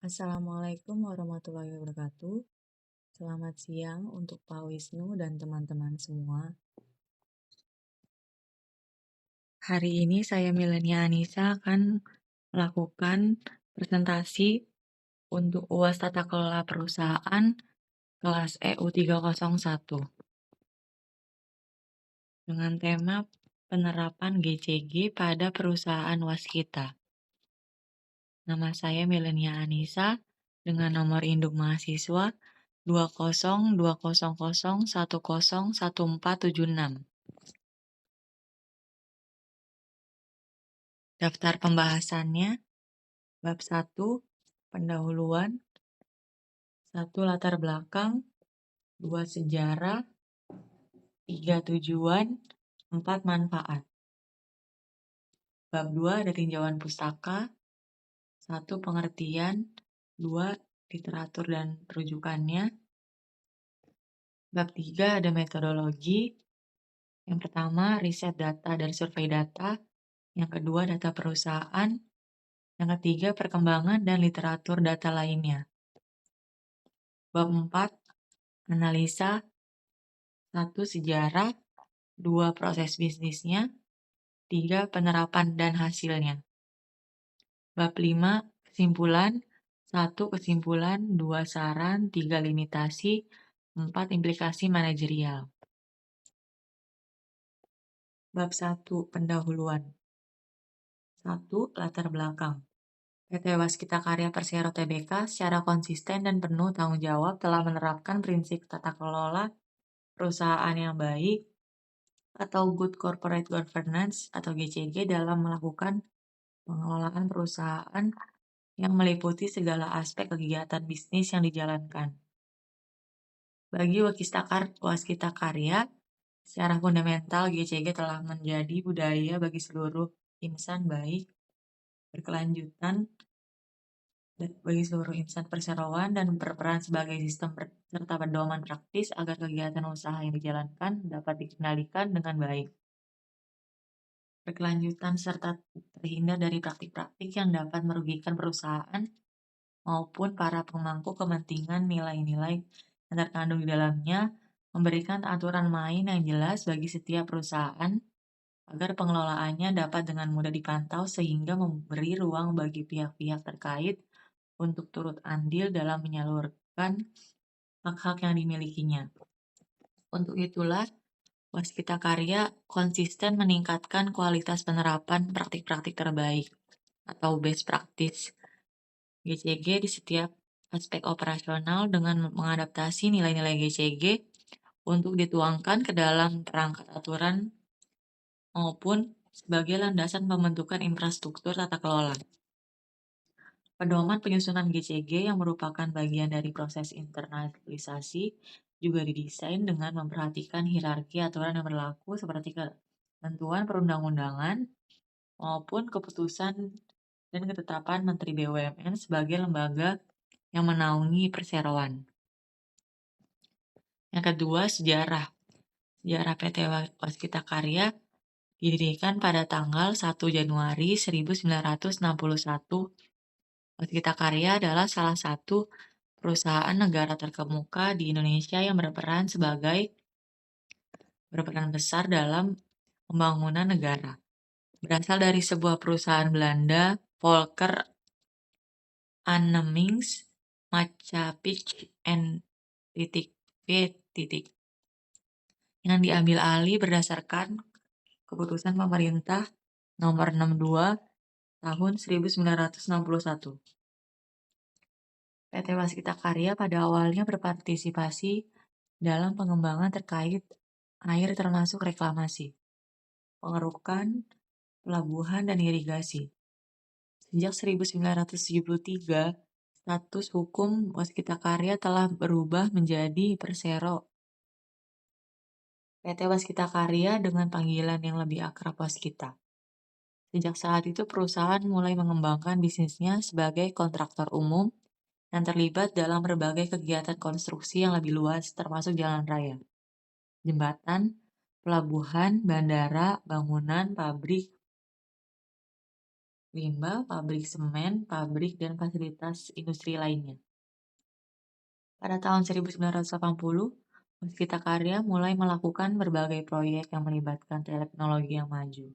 Assalamualaikum warahmatullahi wabarakatuh. Selamat siang untuk Pak Wisnu dan teman-teman semua. Hari ini saya Milenia Anissa akan melakukan presentasi untuk UAS Tata Kelola Perusahaan kelas EU 301 dengan tema penerapan GCG pada perusahaan waskita. Nama saya Milenia Anissa dengan nomor induk mahasiswa 202001011476. Daftar pembahasannya, bab 1, pendahuluan, 1 latar belakang, 2 sejarah, 3 tujuan, 4 manfaat. Bab 2 ada tinjauan pustaka, 1 pengertian, 2 literatur dan rujukannya. Bab 3 ada metodologi. Yang pertama, riset data dan survei data. Yang kedua, data perusahaan. Yang ketiga, perkembangan dan literatur data lainnya. Bab 4, analisa. 1 sejarah, 2 proses bisnisnya, 3 penerapan dan hasilnya. Bab 5, kesimpulan. 1 kesimpulan, 2 saran, 3 limitasi, 4 implikasi manajerial. Bab 1, pendahuluan. 1 latar belakang. PT Waskita Karya Persero Tbk secara konsisten dan penuh tanggung jawab telah menerapkan prinsip tata kelola perusahaan yang baik atau Good Corporate Governance atau GCG dalam melakukan pengelolaan perusahaan yang meliputi segala aspek kegiatan bisnis yang dijalankan. Bagi Waskita Karya, secara fundamental GCG telah menjadi budaya bagi seluruh insan baik berkelanjutan bagi seluruh insan perseroan dan berperan sebagai sistem serta pedoman praktis agar kegiatan usaha yang dijalankan dapat dikendalikan dengan baik. Berkelanjutan serta terhindar dari praktik-praktik yang dapat merugikan perusahaan maupun para pemangku kepentingan nilai-nilai yang terkandung di dalamnya, memberikan aturan main yang jelas bagi setiap perusahaan agar pengelolaannya dapat dengan mudah dipantau sehingga memberi ruang bagi pihak-pihak terkait untuk turut andil dalam menyalurkan hak-hak yang dimilikinya. Untuk itulah, Waskita Karya konsisten meningkatkan kualitas penerapan praktik-praktik terbaik atau best practice GCG di setiap aspek operasional dengan mengadaptasi nilai-nilai GCG untuk dituangkan ke dalam perangkat aturan maupun sebagai landasan pembentukan infrastruktur tata kelola. Pedoman penyusunan GCG yang merupakan bagian dari proses internalisasi juga didesain dengan memperhatikan hierarki aturan yang berlaku seperti ketentuan perundang-undangan maupun keputusan dan ketetapan Menteri BUMN sebagai lembaga yang menaungi perseroan. Yang kedua, sejarah. Sejarah PT Waskita Karya didirikan pada tanggal 1 Januari 1961. Waskita Karya adalah salah satu perusahaan negara terkemuka di Indonesia yang berperan besar dalam pembangunan negara. Berasal dari sebuah perusahaan Belanda, Volker Annemings Macapich and V. yang diambil alih berdasarkan keputusan pemerintah nomor 62 tahun 1961. PT Waskita Karya pada awalnya berpartisipasi dalam pengembangan terkait air termasuk reklamasi, pengerukan, pelabuhan, dan irigasi. Sejak 1973, status hukum Waskita Karya telah berubah menjadi Persero PT Waskita Karya dengan panggilan yang lebih akrab Waskita. Sejak saat itu perusahaan mulai mengembangkan bisnisnya sebagai kontraktor umum yang terlibat dalam berbagai kegiatan konstruksi yang lebih luas termasuk jalan raya, jembatan, pelabuhan, bandara, bangunan, pabrik, limbah, pabrik semen, pabrik, dan fasilitas industri lainnya. Pada tahun 1980, Waskita Karya mulai melakukan berbagai proyek yang melibatkan teknologi yang maju.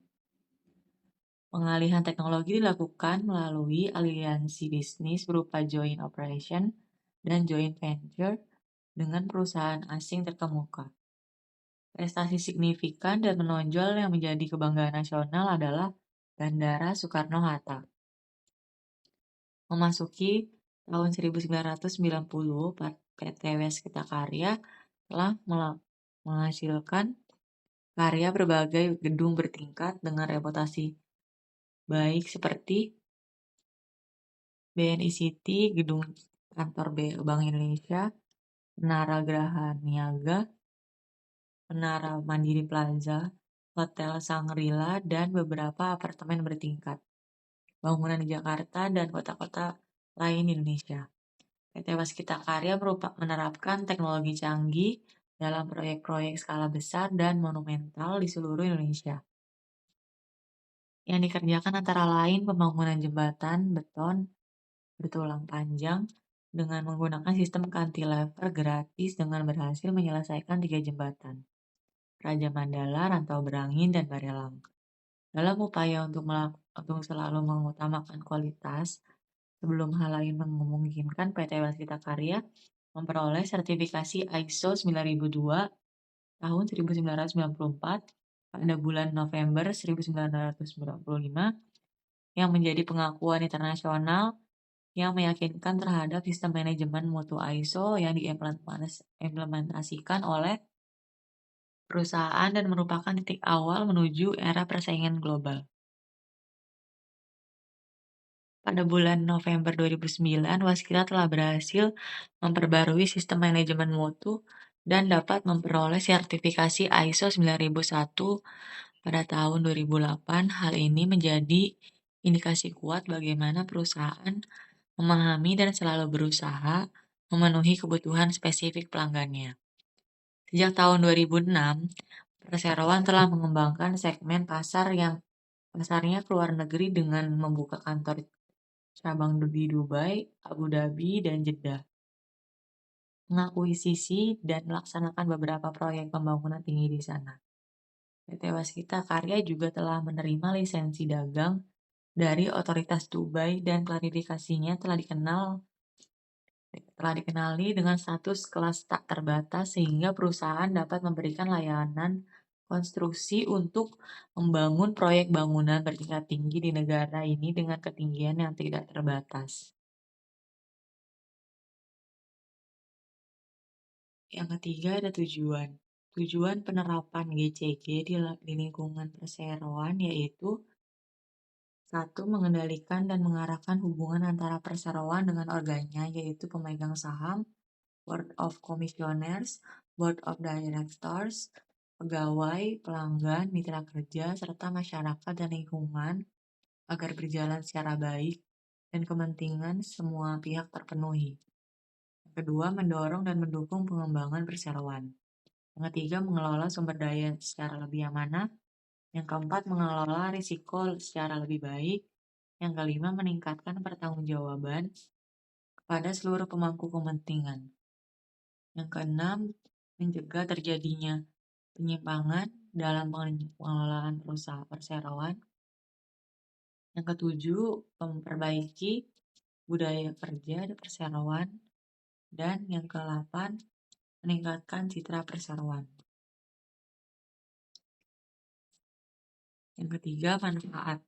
Pengalihan teknologi dilakukan melalui aliansi bisnis berupa joint operation dan joint venture dengan perusahaan asing terkemuka. Prestasi signifikan dan menonjol yang menjadi kebanggaan nasional adalah Bandara Soekarno-Hatta. Memasuki tahun 1990, PT Waskita Karya telah menghasilkan karya berbagai gedung bertingkat dengan reputasi baik seperti BNI City, Gedung Kantor Bank Indonesia, Menara Geraha Niaga, Menara Mandiri Plaza, Hotel Shangri-La, dan beberapa apartemen bertingkat, bangunan di Jakarta dan kota-kota lain di Indonesia. PT Waskita Karya menerapkan teknologi canggih dalam proyek-proyek skala besar dan monumental di seluruh Indonesia. Yang dikerjakan antara lain pembangunan jembatan beton bertulang panjang dengan menggunakan sistem cantilever gratis dengan berhasil menyelesaikan 3 jembatan. Raja Mandala, Rantau Berangin, dan Barelang. Dalam upaya untuk selalu mengutamakan kualitas, sebelum hal lain memungkinkan PT Waskita Karya memperoleh sertifikasi ISO 9002 tahun 1994 pada bulan November 1995 yang menjadi pengakuan internasional yang meyakinkan terhadap sistem manajemen mutu ISO yang diimplementasikan oleh perusahaan dan merupakan titik awal menuju era persaingan global. Pada bulan November 2009, Waskita telah berhasil memperbarui sistem manajemen mutu dan dapat memperoleh sertifikasi ISO 9001 pada tahun 2008. Hal ini menjadi indikasi kuat bagaimana perusahaan memahami dan selalu berusaha memenuhi kebutuhan spesifik pelanggannya. Sejak tahun 2006, perseroan telah mengembangkan segmen pasar yang pasarnya ke luar negeri dengan membuka kantor cabang di Dubai, Abu Dhabi, dan Jeddah, mengakuisisi dan melaksanakan beberapa proyek pembangunan tinggi di sana. PT Waskita Karya juga telah menerima lisensi dagang dari otoritas Dubai dan klarifikasinya telah dikenali dengan status kelas tak terbatas sehingga perusahaan dapat memberikan layanan konstruksi untuk membangun proyek bangunan bertingkat tinggi di negara ini dengan ketinggian yang tidak terbatas. Yang ketiga ada tujuan. Tujuan penerapan GCG di lingkungan perseroan yaitu 1. Mengendalikan dan mengarahkan hubungan antara perseroan dengan organnya yaitu pemegang saham, Board of Commissioners, Board of Directors, pegawai, pelanggan, mitra kerja, serta masyarakat dan lingkungan agar berjalan secara baik dan kepentingan semua pihak terpenuhi. Yang kedua, mendorong dan mendukung pengembangan perseroan. Yang ketiga, mengelola sumber daya secara lebih amanah. Yang keempat, mengelola risiko secara lebih baik. Yang kelima, meningkatkan pertanggungjawaban kepada seluruh pemangku kepentingan. Yang keenam, mencegah terjadinya penyimpangan dalam pengelolaan perusahaan perseroan. Yang ketujuh, memperbaiki budaya kerja di perseroan. Dan yang ke-8, meningkatkan citra perseroan. Yang ketiga, manfaat.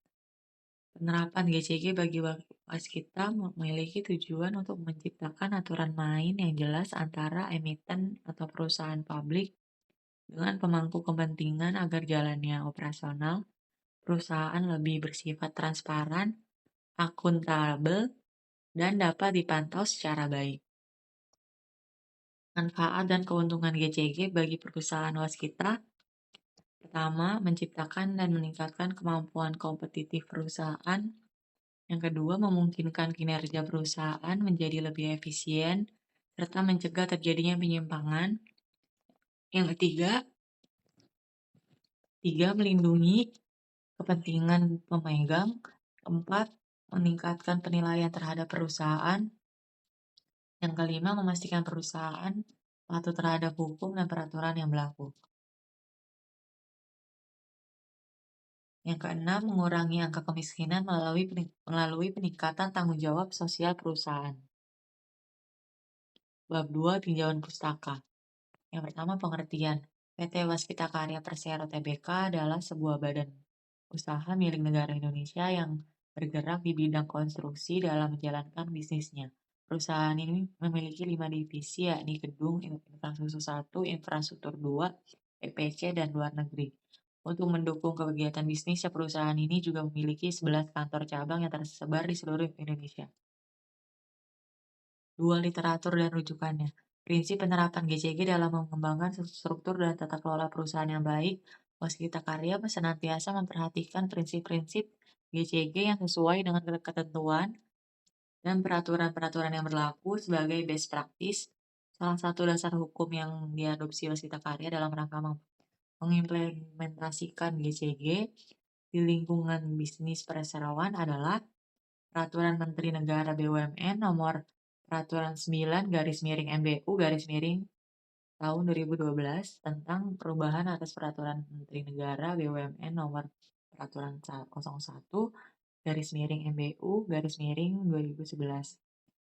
Penerapan GCG bagi waskita memiliki tujuan untuk menciptakan aturan main yang jelas antara emiten atau perusahaan publik dengan pemangku kepentingan agar jalannya operasional perusahaan lebih bersifat transparan, akuntabel, dan dapat dipantau secara baik. Manfaat dan keuntungan GCG bagi perusahaan waskita. Pertama, menciptakan dan meningkatkan kemampuan kompetitif perusahaan. Yang kedua, memungkinkan kinerja perusahaan menjadi lebih efisien, serta mencegah terjadinya penyimpangan. Yang ketiga, melindungi kepentingan pemegang Keempat, meningkatkan penilaian terhadap perusahaan. Yang kelima, memastikan perusahaan patuh terhadap hukum dan peraturan yang berlaku. Yang keenam, mengurangi angka kemiskinan melalui peningkatan tanggung jawab sosial perusahaan. Bab 2, tinjauan pustaka. Yang pertama, pengertian. PT Waskita Karya Persero Tbk adalah sebuah badan usaha milik negara Indonesia yang bergerak di bidang konstruksi dalam menjalankan bisnisnya. Perusahaan ini memiliki 5 divisi, yakni Gedung, Infrastruktur 1, Infrastruktur 2, EPC, dan Luar Negeri. Untuk mendukung kegiatan bisnisnya, perusahaan ini juga memiliki 11 kantor cabang yang tersebar di seluruh Indonesia. 2. Literatur dan rujukannya. Prinsip penerapan GCG dalam mengembangkan struktur dan tata kelola perusahaan yang baik. Waskita Karya senantiasa memperhatikan prinsip-prinsip GCG yang sesuai dengan ketentuan dan peraturan-peraturan yang berlaku sebagai best practice. Salah satu dasar hukum yang diadopsi Waskita Karya dalam rangka mengimplementasikan GCG di lingkungan bisnis perseroan adalah Peraturan Menteri Negara BUMN Nomor Peraturan 9/MBU tahun 2012 tentang perubahan atas Peraturan Menteri Negara BUMN Nomor Peraturan 01/MBU 2011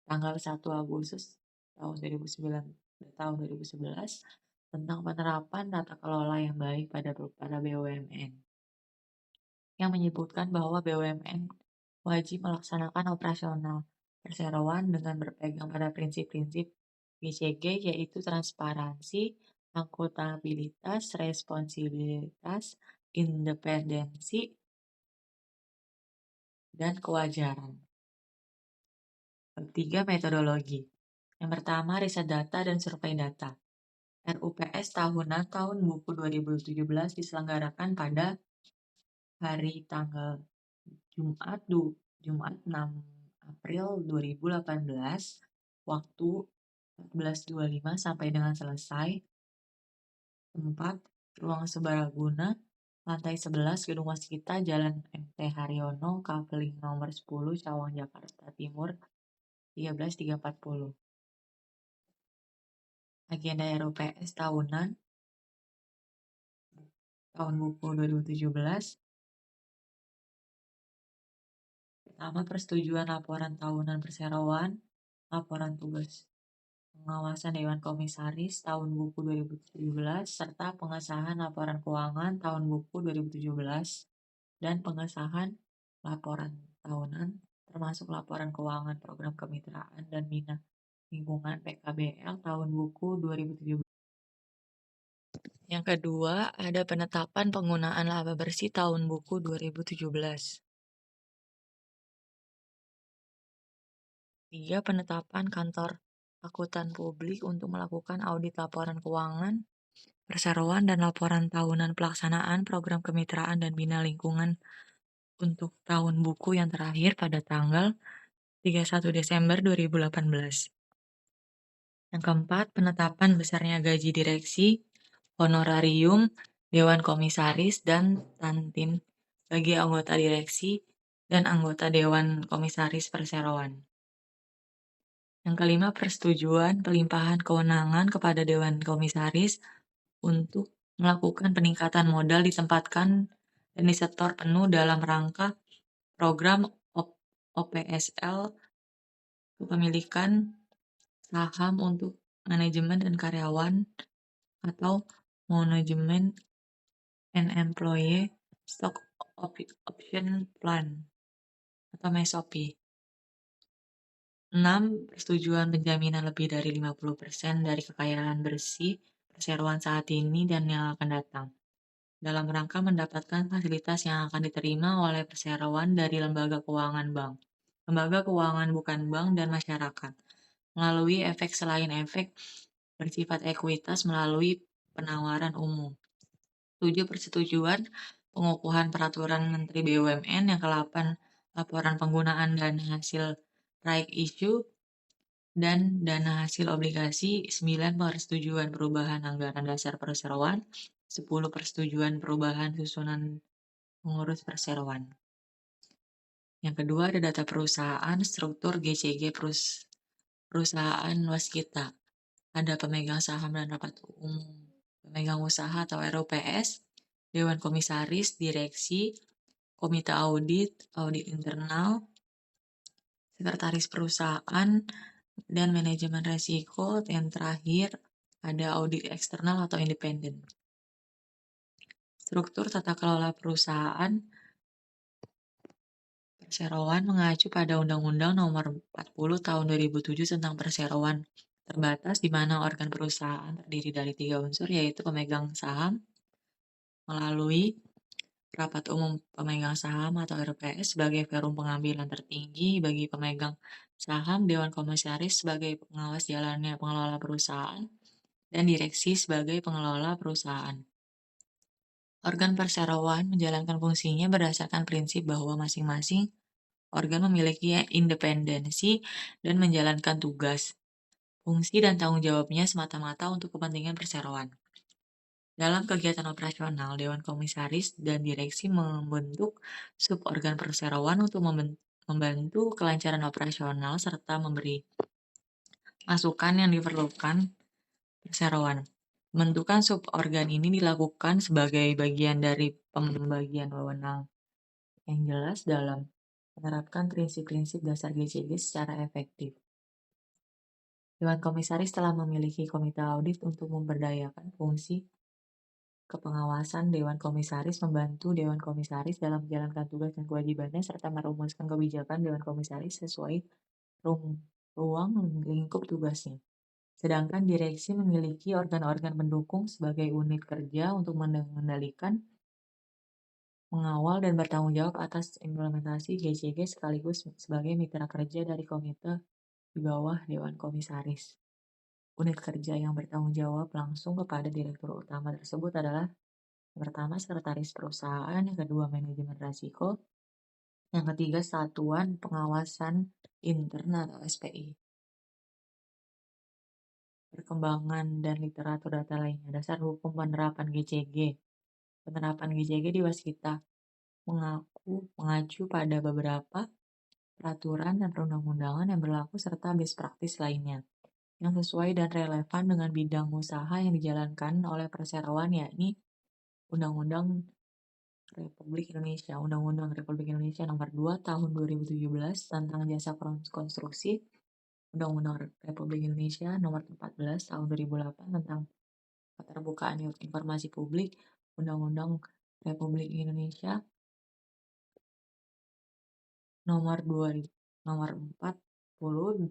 tanggal 1 Agustus tahun 2011 tentang penerapan tata kelola yang baik pada BUMN yang menyebutkan bahwa BUMN wajib melaksanakan operasional perseroan dengan berpegang pada prinsip-prinsip GCG, yaitu transparansi, akuntabilitas, responsibilitas, independensi, dan kewajaran. Ketiga, metodologi. Yang pertama, riset data dan survei data. RUPS tahunan tahun buku 2017 diselenggarakan pada hari tanggal Jumat 6 April 2018, waktu 14.25 sampai dengan selesai. Tempat, Ruang Sebaraguna, lantai 11, Gedung Waskita, Jalan MT Haryono, Kavling nomor 10, Cawang, Jakarta Timur, 13.340. Agenda RUPS tahunan tahun buku 2017. Pertama, persetujuan laporan tahunan perseroan, laporan tugas pengawasan Dewan Komisaris tahun buku 2017, serta pengesahan laporan keuangan tahun buku 2017, dan pengesahan laporan tahunan, termasuk laporan keuangan program kemitraan dan bina lingkungan PKBL tahun buku 2017. Yang kedua, ada penetapan penggunaan laba bersih tahun buku 2017. 3. Penetapan kantor akuntan publik untuk melakukan audit laporan keuangan perseroan dan laporan tahunan pelaksanaan program kemitraan dan bina lingkungan untuk tahun buku yang terakhir pada tanggal 31 Desember 2018. Yang keempat, penetapan besarnya gaji direksi, honorarium, Dewan Komisaris, dan tantim bagi anggota direksi dan anggota Dewan Komisaris Perseroan. Yang kelima, persetujuan pelimpahan kewenangan kepada Dewan Komisaris untuk melakukan peningkatan modal ditempatkan dan disetor penuh dalam rangka program OPSL kepemilikan saham untuk manajemen dan karyawan atau Management and Employee Stock Option Plan atau MESOP. 6. Persetujuan penjaminan lebih dari 50% dari kekayaan bersih perseroan saat ini dan yang akan datang, dalam rangka mendapatkan fasilitas yang akan diterima oleh perseroan dari lembaga keuangan bank, lembaga keuangan bukan bank, dan masyarakat, melalui efek selain efek bersifat ekuitas melalui penawaran umum. 7. Persetujuan pengukuhan peraturan Menteri BUMN yang ke-8, laporan penggunaan dana hasil right issue dan dana hasil obligasi. 9. Persetujuan perubahan anggaran dasar perseroan. 10. Persetujuan perubahan susunan pengurus perseroan. Yang kedua ada data perusahaan, struktur GCG perusahaan waskita. Ada pemegang saham dan rapat umum pemegang usaha atau RUPS, Dewan Komisaris, Direksi, Komite Audit, Audit Internal, Sekretaris Perusahaan, dan Manajemen Resiko. Yang terakhir ada audit eksternal atau independen. Struktur tata kelola perusahaan perseroan mengacu pada Undang-Undang Nomor 40 Tahun 2007 tentang perseroan terbatas, di mana organ perusahaan terdiri dari 3 unsur, yaitu pemegang saham melalui rapat umum pemegang saham atau RPS sebagai forum pengambilan tertinggi bagi pemegang saham, Dewan Komisaris sebagai pengawas jalannya pengelola perusahaan, dan direksi sebagai pengelola perusahaan. Organ perseroan menjalankan fungsinya berdasarkan prinsip bahwa masing-masing organ memiliki independensi dan menjalankan tugas, fungsi, dan tanggung jawabnya semata-mata untuk kepentingan perseroan. Dalam kegiatan operasional, Dewan Komisaris dan Direksi membentuk suborgan perseroan untuk membantu kelancaran operasional serta memberi masukan yang diperlukan perseroan. Pembentukan suborgan ini dilakukan sebagai bagian dari pembagian wewenang yang jelas dalam menerapkan prinsip-prinsip dasar GCG secara efektif. Dewan Komisaris telah memiliki komite audit untuk memberdayakan fungsi kepengawasan Dewan Komisaris, membantu Dewan Komisaris dalam menjalankan tugas dan kewajibannya, serta merumuskan kebijakan Dewan Komisaris sesuai ruang lingkup tugasnya. Sedangkan direksi memiliki organ-organ pendukung sebagai unit kerja untuk mengendalikan, mengawal, dan bertanggung jawab atas implementasi GCG sekaligus sebagai mitra kerja dari komite di bawah Dewan Komisaris. Unit kerja yang bertanggung jawab langsung kepada direktur utama tersebut adalah yang pertama sekretaris perusahaan, yang kedua manajemen risiko, yang ketiga satuan pengawasan intern atau SPI. Perkembangan dan literatur data lainnya. Dasar hukum penerapan GCG. Penerapan GCG di Waskita mengacu pada beberapa peraturan dan perundang-undangan yang berlaku serta best practice lainnya yang sesuai dan relevan dengan bidang usaha yang dijalankan oleh perseroan, yakni Undang-Undang Republik Indonesia, Undang-Undang Republik Indonesia Nomor 2 Tahun 2017 tentang jasa konstruksi, Undang-Undang Republik Indonesia Nomor 14 Tahun 2008 tentang keterbukaan informasi publik, Undang-Undang Republik Indonesia Nomor 40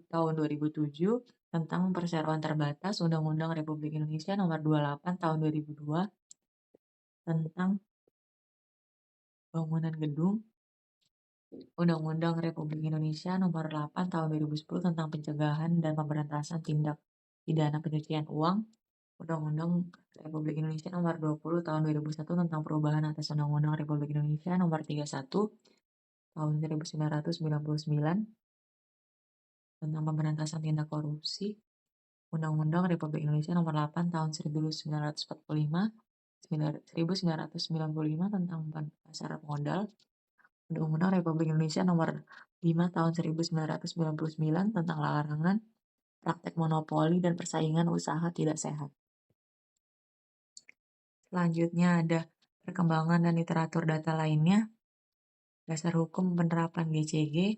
Tahun 2007 tentang perseroan terbatas, Undang-Undang Republik Indonesia Nomor 28 Tahun 2002 tentang bangunan gedung, Undang-Undang Republik Indonesia Nomor 8 Tahun 2010 tentang pencegahan dan pemberantasan tindak pidana pencucian uang, Undang-Undang Republik Indonesia Nomor 20 Tahun 2001 tentang perubahan atas Undang-Undang Republik Indonesia Nomor 31 Tahun 1999 tentang pemberantasan tindak korupsi, Undang-Undang Republik Indonesia Nomor 8 Tahun 1995 tentang pasar modal, Undang-Undang Republik Indonesia Nomor 5 Tahun 1999 tentang larangan praktek monopoli dan persaingan usaha tidak sehat. Selanjutnya ada perkembangan dan literatur data lainnya. Dasar hukum penerapan GCG,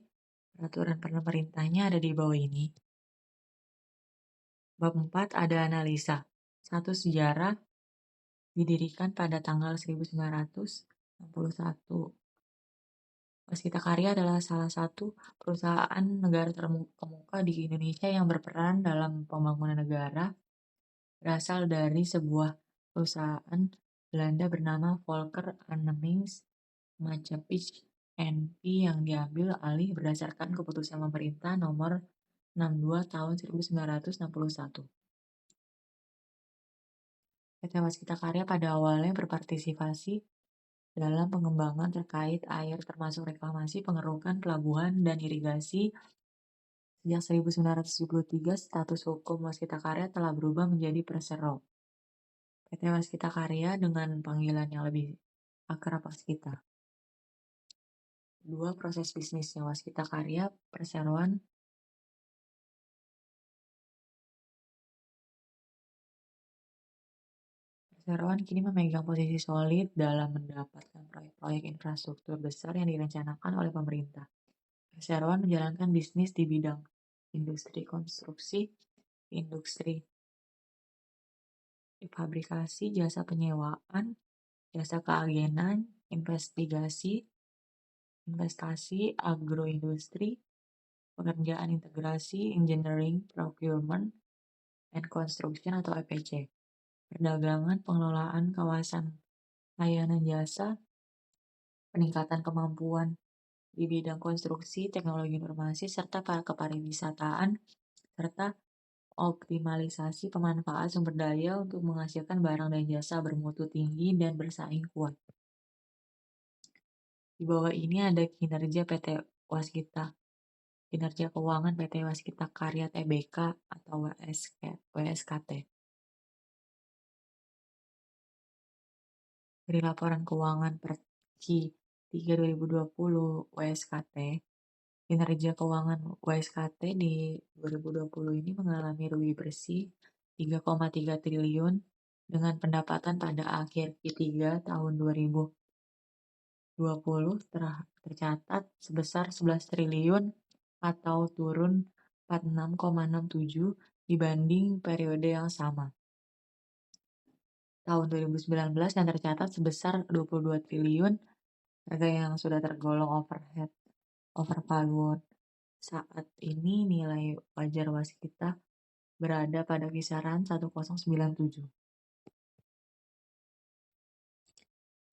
peraturan pemerintahnya ada di bawah ini. Bab 4 ada analisa. 1. Sejarah didirikan pada tanggal 1961. Waskita Karya adalah salah satu perusahaan negara terkemuka di Indonesia yang berperan dalam pembangunan negara. Berasal dari sebuah perusahaan Belanda bernama Volker Annemings Maatschappiij N.V. yang diambil alih berdasarkan keputusan pemerintah nomor 62 tahun 1961. PT Waskita Karya pada awalnya berpartisipasi dalam pengembangan terkait air termasuk reklamasi, pengerukan, pelabuhan, dan irigasi. Sejak 1973, status hukum Waskita Karya telah berubah menjadi Persero. PT Waskita Karya dengan panggilan yang lebih akrab Waskita. 2. Proses bisnisnya Waskita Karya Perseroan Perseroan kini memegang posisi solid dalam mendapatkan proyek-proyek infrastruktur besar yang direncanakan oleh pemerintah. Perseroan menjalankan bisnis di bidang industri konstruksi, industri fabrikasi, jasa penyewaan, jasa keagenan, investasi, agroindustri, pekerjaan integrasi, engineering, procurement, and construction atau EPC, perdagangan, pengelolaan kawasan, layanan jasa, peningkatan kemampuan di bidang konstruksi, teknologi informasi, serta para kepariwisataan, serta optimalisasi pemanfaatan sumber daya untuk menghasilkan barang dan jasa bermutu tinggi dan bersaing kuat. Di bawah ini ada kinerja PT Waskita, kinerja keuangan PT Waskita Karya Tbk atau WSKT. Dari laporan keuangan per Q3 2020 WSKT, kinerja keuangan WSKT di 2020 ini mengalami rugi bersih 3,3 triliun dengan pendapatan pada akhir Q3 tahun 2020 tercatat sebesar 11 triliun atau turun 46,67 dibanding periode yang sama. Tahun 2019 yang tercatat sebesar 22 triliun, harga yang sudah tergolong overvalued. Saat ini nilai wajar waskita berada pada kisaran 1097.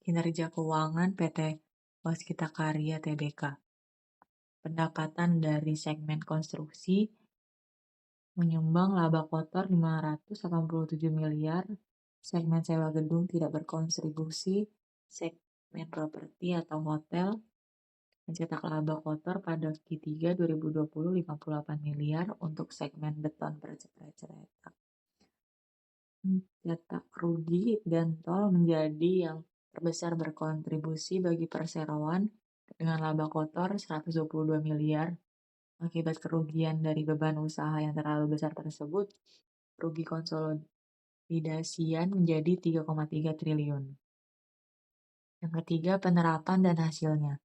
Kinerja keuangan PT Waskita Karya Tbk. Pendapatan dari segmen konstruksi menyumbang laba kotor 587 miliar, segmen sewa gedung tidak berkontribusi, segmen properti atau hotel mencetak laba kotor pada Q3 2020 58 miliar untuk segmen beton percetak mencetak rugi dan tol menjadi yang terbesar berkontribusi bagi perseroan dengan laba kotor 122 miliar. Akibat kerugian dari beban usaha yang terlalu besar tersebut, rugi konsolidasian menjadi 3,3 triliun. Yang ketiga, penerapan dan hasilnya.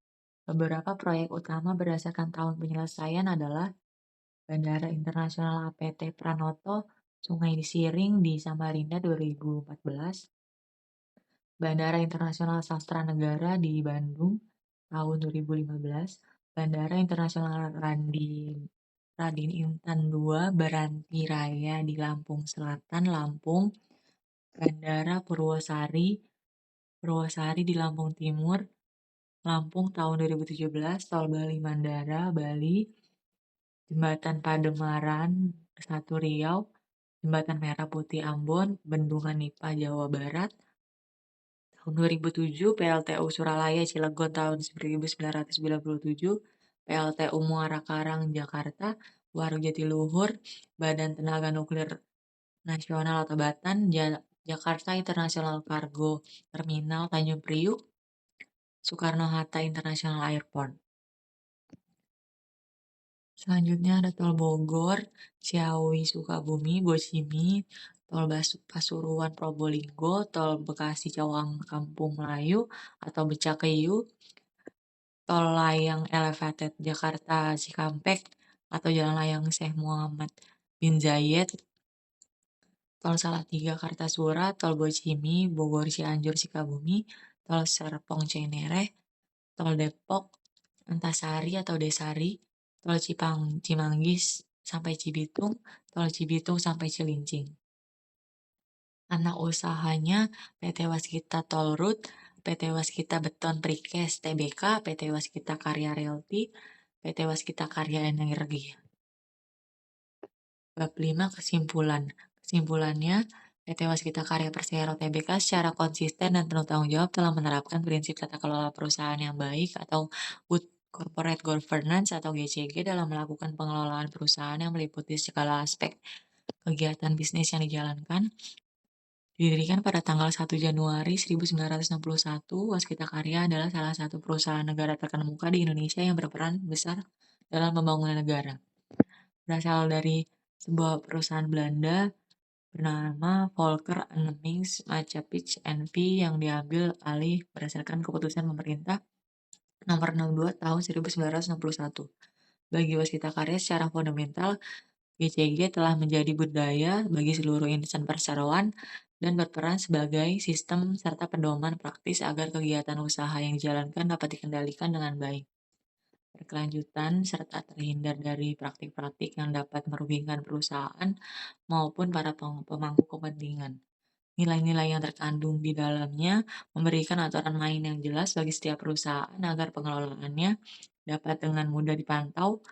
Beberapa proyek utama berdasarkan tahun penyelesaian adalah Bandara Internasional APT Pranoto Sungai Siring di Samarinda 2014, Bandara Internasional Sastra Negara di Bandung tahun 2015, Bandara Internasional Radin Intan II Beranti Raya di Lampung Selatan, Lampung, Bandara Purwosari di Lampung Timur, Lampung tahun 2017, Tol Bali Mandara, Bali, Jembatan Pademaran 1 Riau, Jembatan Merah Putih Ambon, Bendungan Nipah Jawa Barat, tahun 2007, PLTU Suralaya Cilegon tahun 1997, PLTU Muara Karang Jakarta, Warung Jatiluhur, Badan Tenaga Nuklir Nasional atau Batan, Jakarta International Cargo Terminal Tanjung Priuk, Soekarno-Hatta International Airport. Selanjutnya ada Tol Bogor, Ciawi Sukabumi, Bocimi, Tol Pasuruan Probolinggo, Tol Bekasi Cawang Kampung Melayu atau Becakayu, Tol Layang Elevated Jakarta Cikampek atau Jalan Layang Syekh Muhammad bin Zayed, Tol Salatiga Kartasura, Tol Bocimi, Bogor Cianjur Sukabumi, Tol Serpong Cinereh, Tol Depok Antasari atau Desari, Tol Cimanggis sampai Cibitung, Tol Cibitung sampai Cilincing. Anak usahanya PT Waskita Toll Road, PT Waskita Beton Precast Tbk, PT Waskita Karya Realty, PT Waskita Karya Energi. Bab 5 Kesimpulan. Kesimpulannya, PT Waskita Karya Persero Tbk secara konsisten dan penuh tanggung jawab telah menerapkan prinsip tata kelola perusahaan yang baik atau Good Corporate Governance atau GCG dalam melakukan pengelolaan perusahaan yang meliputi segala aspek kegiatan bisnis yang dijalankan. Didirikan pada tanggal 1 Januari 1961, Waskita Karya adalah salah satu perusahaan negara terkemuka di Indonesia yang berperan besar dalam pembangunan negara. Berasal dari sebuah perusahaan Belanda bernama Volker Annemiek Maatschappiij N.V. yang diambil alih berdasarkan keputusan pemerintah nomor 62 tahun 1961. Bagi Waskita Karya secara fundamental, GCG telah menjadi budaya bagi seluruh insan perseroan dan berperan sebagai sistem serta pedoman praktis agar kegiatan usaha yang dijalankan dapat dikendalikan dengan baik, berkelanjutan, serta terhindar dari praktik-praktik yang dapat merugikan perusahaan maupun para pemangku kepentingan. Nilai-nilai yang terkandung di dalamnya memberikan aturan main yang jelas bagi setiap perusahaan agar pengelolaannya dapat dengan mudah dipantau,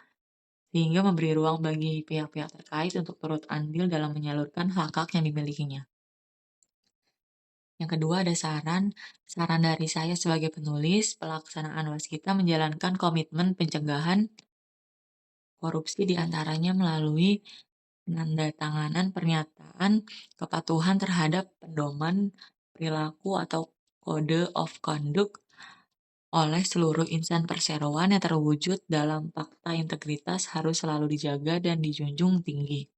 sehingga memberi ruang bagi pihak-pihak terkait untuk turut andil dalam menyalurkan hak-hak yang dimilikinya. Yang kedua ada saran. Saran dari saya sebagai penulis, pelaksanaan waskita menjalankan komitmen pencegahan korupsi diantaranya melalui penandatanganan pernyataan kepatuhan terhadap pedoman perilaku atau Code of Conduct oleh seluruh insan perseroan yang terwujud dalam fakta integritas harus selalu dijaga dan dijunjung tinggi.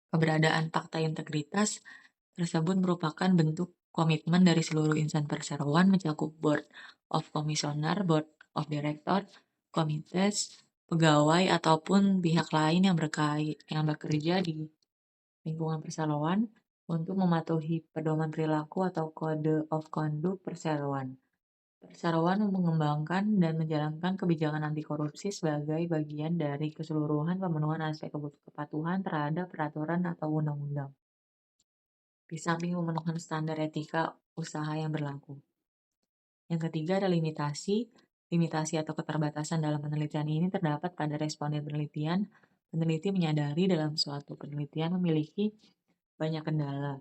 Keberadaan fakta integritas tersebut merupakan bentuk komitmen dari seluruh insan perseroan mencakup Board of Commissioner, Board of Director, komites, pegawai, ataupun pihak lain yang bekerja di lingkungan perseroan untuk mematuhi pedoman perilaku atau Code of Conduct perseroan. Perseroan mengembangkan dan menjalankan kebijakan anti korupsi sebagai bagian dari keseluruhan pemenuhan aspek kepatuhan terhadap peraturan atau undang-undang. Di samping memenuhi standar etika usaha yang berlaku. Yang ketiga ada limitasi. Limitasi atau keterbatasan dalam penelitian ini terdapat pada responden penelitian. Peneliti menyadari dalam suatu penelitian memiliki banyak kendala.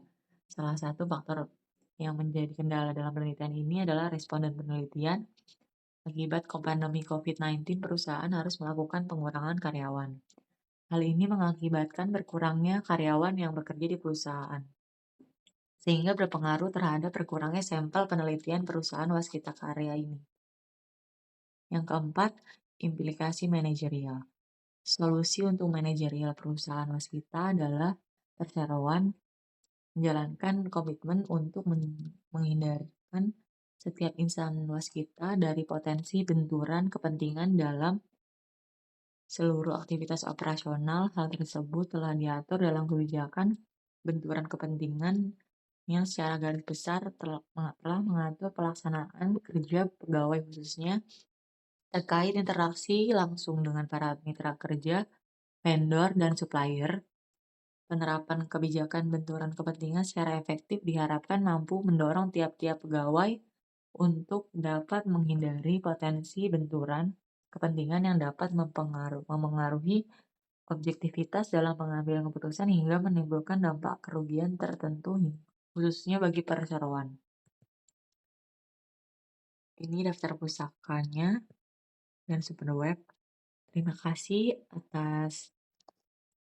Salah satu faktor yang menjadi kendala dalam penelitian ini adalah responden penelitian. Akibat pandemi COVID-19, perusahaan harus melakukan pengurangan karyawan. Hal ini mengakibatkan berkurangnya karyawan yang bekerja di perusahaan, sehingga berpengaruh terhadap berkurangnya sampel penelitian perusahaan Waskita Karya ini. Yang keempat, implikasi manajerial. Solusi untuk manajerial perusahaan Waskita adalah perseroan menjalankan komitmen untuk menghindarkan setiap insan waskita dari potensi benturan kepentingan dalam seluruh aktivitas operasional. Hal tersebut telah diatur dalam kebijakan benturan kepentingan yang secara garis besar telah mengatur pelaksanaan kerja pegawai khususnya terkait interaksi langsung dengan para mitra kerja, vendor, dan supplier. Penerapan kebijakan benturan kepentingan secara efektif diharapkan mampu mendorong tiap-tiap pegawai untuk dapat menghindari potensi benturan kepentingan yang dapat mempengaruhi objektivitas dalam pengambilan keputusan hingga menimbulkan dampak kerugian tertentu, khususnya bagi perseroan. Ini daftar pusakanya dan super web. Terima kasih atas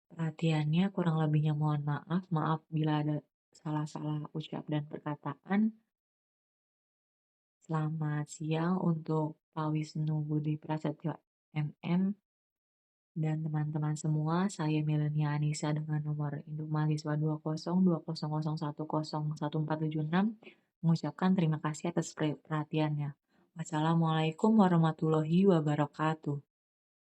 perhatiannya, kurang lebihnya mohon maaf. Maaf bila ada salah-salah ucap dan perkataan. Selamat siang untuk Pak Wisnu Budi Prasetyo MM dan teman-teman semua. Saya Milenia Anissa dengan nomor induk mahasiswa 20200101476 mengucapkan terima kasih atas perhatiannya. Wassalamualaikum warahmatullahi wabarakatuh.